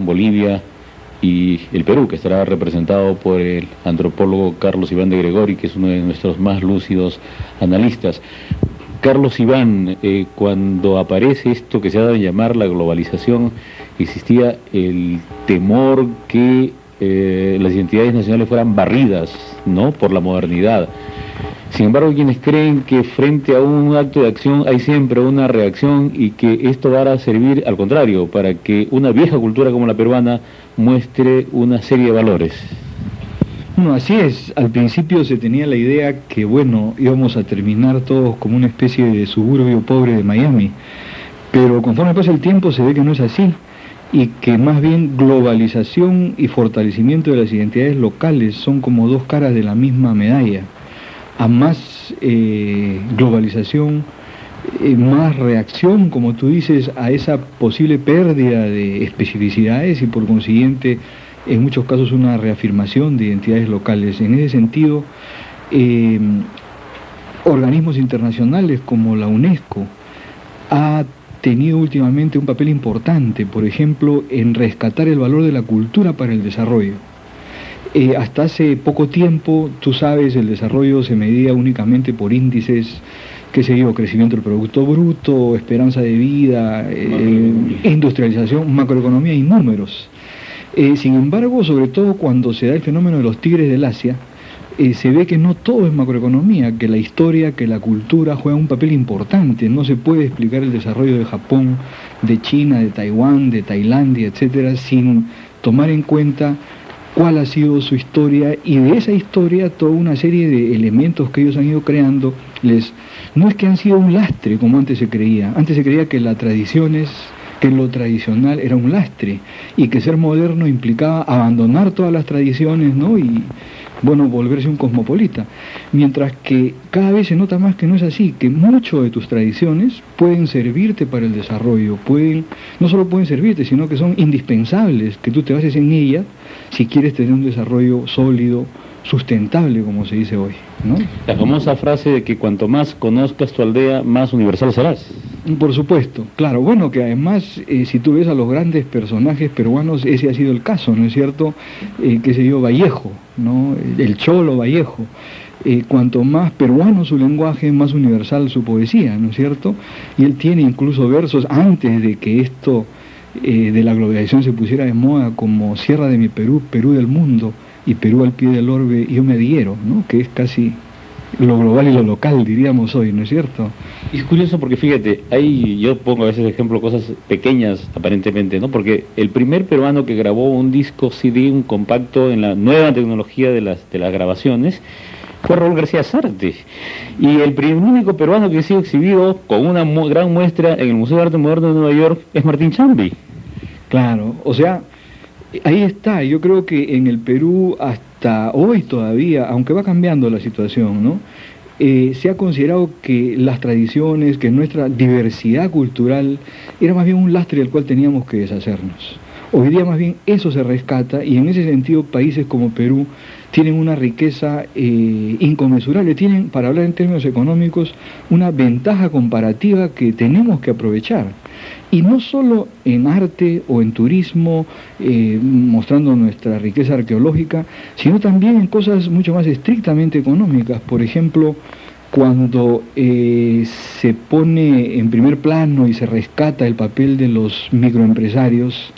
Bolivia y el Perú, que estará representado por el antropólogo Carlos Iván de Gregori, que es uno de nuestros más lúcidos analistas. Carlos Iván, cuando aparece esto que se ha dado a llamar la globalización, existía el temor que las identidades nacionales fueran barridas, ¿no?, por la modernidad. Sin embargo, quienes creen que frente a un acto de acción hay siempre una reacción y que esto va a servir al contrario, para que una vieja cultura como la peruana muestre una serie de valores. Bueno, así es. Al principio se tenía la idea que, bueno, íbamos a terminar todos como una especie de suburbio pobre de Miami, pero conforme pasa el tiempo se ve que no es así, y que más bien globalización y fortalecimiento de las identidades locales son como dos caras de la misma medalla. A más globalización, más reacción, como tú dices, a esa posible pérdida de especificidades y por consiguiente en muchos casos una reafirmación de identidades locales. En ese sentido, organismos internacionales como la UNESCO ha tenido últimamente un papel importante, por ejemplo, en rescatar el valor de la cultura para el desarrollo. Hasta hace poco tiempo, tú sabes, el desarrollo se medía únicamente por índices, qué sé yo, crecimiento del Producto Bruto, esperanza de vida, industrialización, macroeconomía y números. Sin embargo, sobre todo cuando se da el fenómeno de los tigres del Asia, se ve que no todo es macroeconomía, que la historia, que la cultura juega un papel importante. No se puede explicar el desarrollo de Japón, de China, de Taiwán, de Tailandia, etcétera, sin tomar en cuenta cuál ha sido su historia, y de esa historia toda una serie de elementos que ellos han ido creando. No es que han sido un lastre como antes se creía. Antes se creía que las tradiciones, que lo tradicional era un lastre, y que ser moderno implicaba abandonar todas las tradiciones, ¿no?, y bueno, volverse un cosmopolita. Mientras que cada vez se nota más que no es así, que muchas de tus tradiciones pueden servirte para el desarrollo, no solo pueden servirte, sino que son indispensables, que tú te bases en ellas si quieres tener un desarrollo sólido, sustentable, como se dice hoy, ¿no? La famosa frase de que cuanto más conozcas tu aldea, más universal serás. Por supuesto, claro. Bueno, que además, si tú ves a los grandes personajes peruanos, ese ha sido el caso, ¿no es cierto? Qué sé yo, Vallejo, ¿no?, el Cholo Vallejo. Cuanto más peruano su lenguaje, más universal su poesía, ¿no es cierto? Y él tiene incluso versos antes de que esto de la globalización se pusiera de moda, como Sierra de mi Perú, Perú del mundo, y Perú al pie del orbe yo me adhiero, ¿no?, que es casi lo global y lo local, diríamos hoy, ¿no es cierto? Y es curioso porque fíjate, yo pongo a veces de ejemplo cosas pequeñas aparentemente, ¿no? Porque el primer peruano que grabó un disco CD, un compacto en la nueva tecnología de las grabaciones, fue Raúl García Sarte. Y el único peruano que ha sido exhibido con una gran muestra en el Museo de Arte Moderno de Nueva York es Martín Chambi. Claro, o sea, ahí está. Yo creo que en el Perú hasta hoy todavía, aunque va cambiando la situación, ¿no?, se ha considerado que las tradiciones, que nuestra diversidad cultural era más bien un lastre del cual teníamos que deshacernos. Hoy día más bien eso se rescata, y en ese sentido países como Perú tienen una riqueza inconmensurable, tienen, para hablar en términos económicos, una ventaja comparativa que tenemos que aprovechar. Y no solo en arte o en turismo, mostrando nuestra riqueza arqueológica, sino también en cosas mucho más estrictamente económicas. Por ejemplo, cuando se pone en primer plano y se rescata el papel de los microempresarios,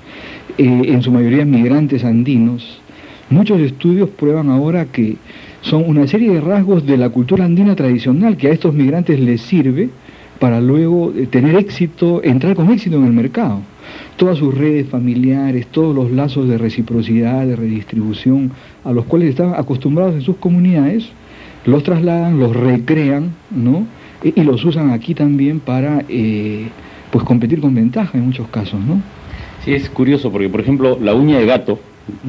en su mayoría migrantes andinos, muchos estudios prueban ahora que son una serie de rasgos de la cultura andina tradicional que a estos migrantes les sirve para luego tener éxito, entrar con éxito en el mercado. Todas sus redes familiares, todos los lazos de reciprocidad, de redistribución, a los cuales estaban acostumbrados en sus comunidades, los trasladan, los recrean, ¿no?, y los usan aquí también para pues competir con ventaja en muchos casos, ¿no? Sí, es curioso porque, por ejemplo, la uña de gato,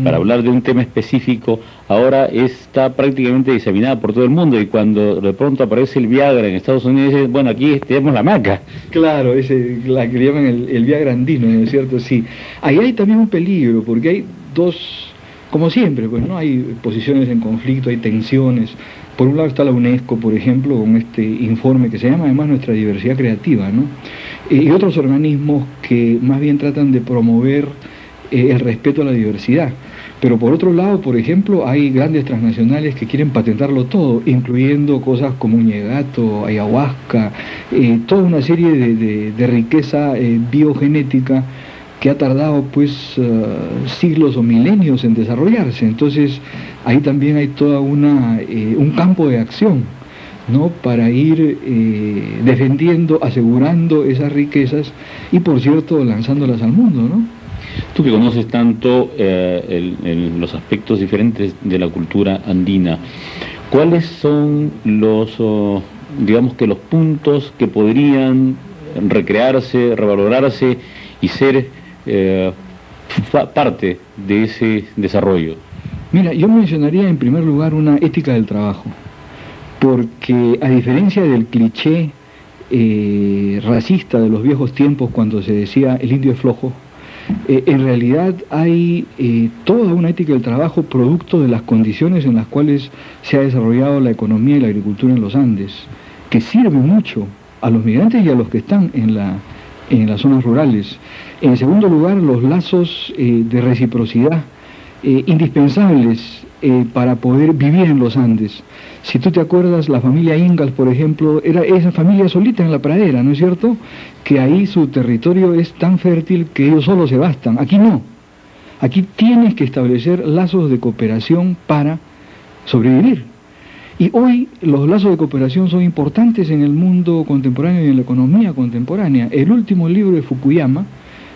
para hablar de un tema específico, ahora está prácticamente diseminada por todo el mundo, y cuando de pronto aparece el Viagra en Estados Unidos, dicen, bueno, aquí tenemos la maca. Claro, la que le llaman el Viagra andino, ¿no es cierto? Sí. Ahí hay también un peligro, porque hay dos, como siempre, pues, ¿no?, hay posiciones en conflicto, hay tensiones. Por un lado está la UNESCO, por ejemplo, con este informe que se llama además Nuestra Diversidad Creativa, ¿no? Y otros organismos que más bien tratan de promover el respeto a la diversidad. Pero por otro lado, por ejemplo, hay grandes transnacionales que quieren patentarlo todo, incluyendo cosas como ñegato, ayahuasca, toda una serie de riqueza biogenética que ha tardado pues siglos o milenios en desarrollarse. Entonces ahí también hay toda un campo de acción, ¿no?, para ir defendiendo, asegurando esas riquezas y, por cierto, lanzándolas al mundo, ¿no? Tú que conoces tanto los aspectos diferentes de la cultura andina, ¿cuáles son digamos que los puntos que podrían recrearse, revalorarse y ser parte de ese desarrollo? Mira, yo mencionaría en primer lugar una ética del trabajo, porque a diferencia del cliché racista de los viejos tiempos cuando se decía el indio es flojo, en realidad hay toda una ética del trabajo producto de las condiciones en las cuales se ha desarrollado la economía y la agricultura en los Andes, que sirve mucho a los migrantes y a los que están en las zonas rurales. En segundo lugar, los lazos de reciprocidad indispensables para poder vivir en los Andes. Si tú te acuerdas, la familia Ingalls, por ejemplo, era esa familia solita en la pradera, ¿no es cierto?, que ahí su territorio es tan fértil que ellos solos se bastan. Aquí no. Aquí tienes que establecer lazos de cooperación para sobrevivir. Y hoy los lazos de cooperación son importantes en el mundo contemporáneo y en la economía contemporánea. El último libro de Fukuyama,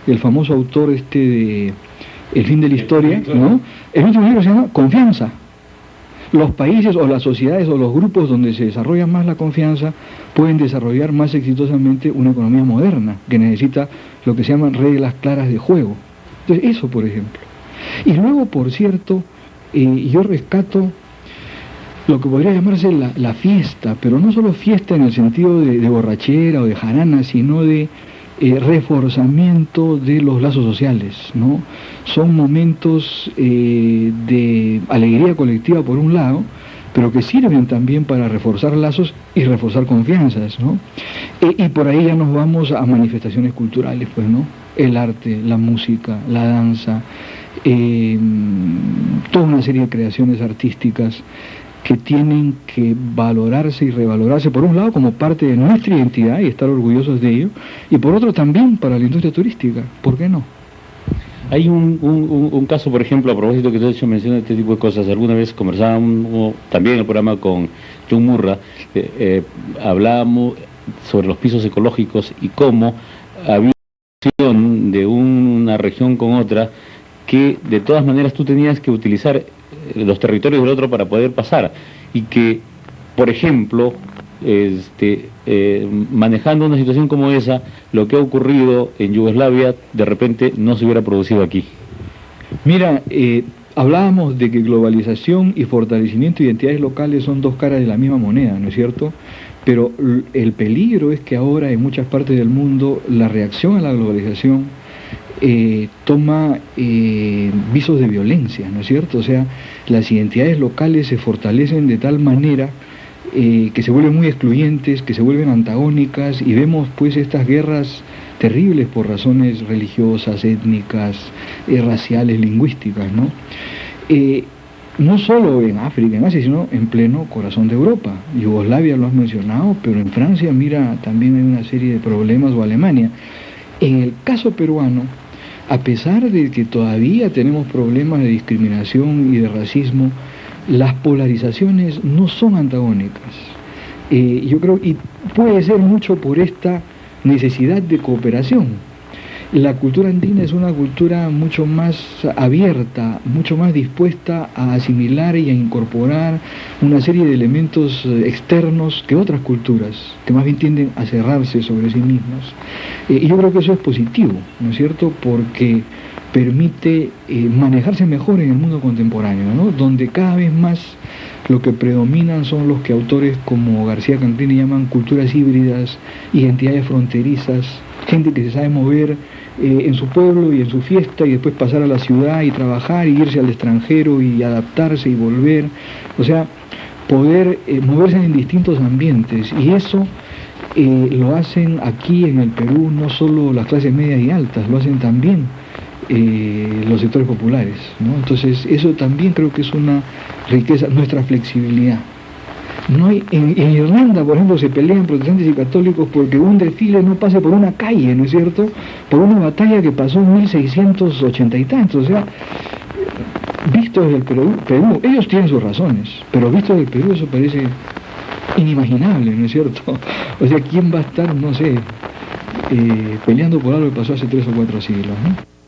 el famoso autor de El fin de la historia, ¿no?, el último libro se llama Confianza. Los países o las sociedades o los grupos donde se desarrolla más la confianza pueden desarrollar más exitosamente una economía moderna, que necesita lo que se llaman reglas claras de juego. Entonces, eso, por ejemplo. Y luego, por cierto, yo rescato lo que podría llamarse la fiesta, pero no solo fiesta en el sentido de borrachera o de jarana, sino de reforzamiento de los lazos sociales, ¿no? Son momentos de alegría colectiva por un lado, pero que sirven también para reforzar lazos y reforzar confianzas, ¿no? Y por ahí ya nos vamos a manifestaciones culturales, pues, ¿no? El arte, la música, la danza, toda una serie de creaciones artísticas que tienen que valorarse y revalorarse, por un lado como parte de nuestra identidad y estar orgullosos de ello, y por otro también para la industria turística, ¿por qué no? Hay un caso, por ejemplo, a propósito que tú has hecho mención de este tipo de cosas. Alguna vez conversábamos también en el programa con John Murra, hablábamos sobre los pisos ecológicos y cómo había una relación de una región con otra que de todas maneras tú tenías que utilizar los territorios del otro para poder pasar, y que, por ejemplo, manejando una situación como esa, lo que ha ocurrido en Yugoslavia de repente no se hubiera producido aquí. Mira, hablábamos de que globalización y fortalecimiento de identidades locales son dos caras de la misma moneda, ¿no es cierto? Pero el peligro es que ahora en muchas partes del mundo la reacción a la globalización toma visos de violencia, ¿no es cierto? O sea, las identidades locales se fortalecen de tal manera que se vuelven muy excluyentes, que se vuelven antagónicas, y vemos pues estas guerras terribles por razones religiosas, étnicas, raciales, lingüísticas, ¿no? No solo en África, en Asia, sino en pleno corazón de Europa. Yugoslavia lo has mencionado, pero en Francia, mira, también hay una serie de problemas, o Alemania. En el caso peruano, a pesar de que todavía tenemos problemas de discriminación y de racismo, las polarizaciones no son antagónicas. Yo creo, y puede ser mucho por esta necesidad de cooperación. La cultura andina es una cultura mucho más abierta, mucho más dispuesta a asimilar y a incorporar una serie de elementos externos que otras culturas, que más bien tienden a cerrarse sobre sí mismas. Y yo creo que eso es positivo, ¿no es cierto?, porque permite manejarse mejor en el mundo contemporáneo, ¿no?, donde cada vez más lo que predominan son los que autores como García Campini llaman culturas híbridas, identidades fronterizas, gente que se sabe mover en su pueblo y en su fiesta y después pasar a la ciudad y trabajar y irse al extranjero y adaptarse y volver, o sea, poder moverse en distintos ambientes, y eso lo hacen aquí en el Perú no solo las clases medias y altas, lo hacen también los sectores populares, ¿no? Entonces eso también creo que es una riqueza, nuestra flexibilidad. No hay, en Irlanda, por ejemplo, se pelean protestantes y católicos porque un desfile no pase por una calle, ¿no es cierto?, por una batalla que pasó en 1680 y tantos. O sea, visto desde el Perú, ellos tienen sus razones, pero visto desde el Perú eso parece inimaginable, ¿no es cierto? O sea, ¿quién va a estar, no sé, peleando por algo que pasó hace 3 o 4 siglos, ¿no?